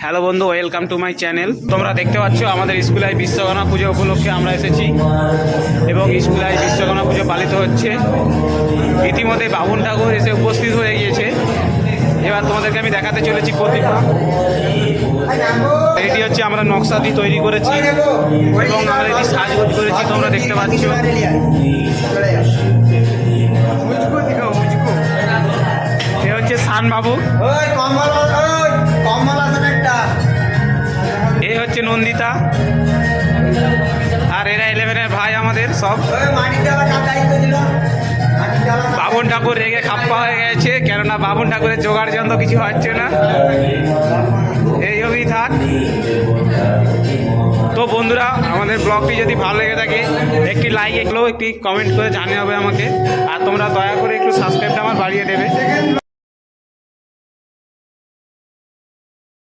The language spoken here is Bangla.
হ্যালো বন্ধু, ওয়েলকাম টু মাই চ্যানেল। তোমরা দেখতে পাচ্ছ আমাদের স্কুলে বিশ্বকর্মা পুজো উপলক্ষে আমরা এসেছি এবং স্কুলে বিশ্বকর্মা পুজো পালিত হচ্ছে। ইতিমধ্যে বাবুন ঠাকুর এসে উপস্থিত হয়ে গিয়েছে। এবার তোমাদেরকে আমি দেখাতে চলেছি প্রতিমা। এটি হচ্ছে আমরা নকশা দিয়ে তৈরি করেছি এবং আমরা এটি সাজগোজ করেছি, তোমরা দেখতে পাচ্ছ। এ হচ্ছে শান বাবু, এ হচ্ছে নন্দিতা, আর এরা 11-এর ভাই আমাদের সব। বাবুন ঠাকুর রেগে খাপ্পা হয়ে গেছে, কেননা বাবুন ঠাকুরের জোগাড় যন্ত্র কিছু হচ্ছে না। এইভাবেই থাক। তো বন্ধুরা, আমাদের ব্লগটি যদি ভালো লেগে থাকে একটি লাইক, একটি কমেন্ট করে জানিয়ে হবে আমাকে। আর তোমরা দয়া করে একটু সাবস্ক্রাইবটা আমার বাড়িয়ে দেবে।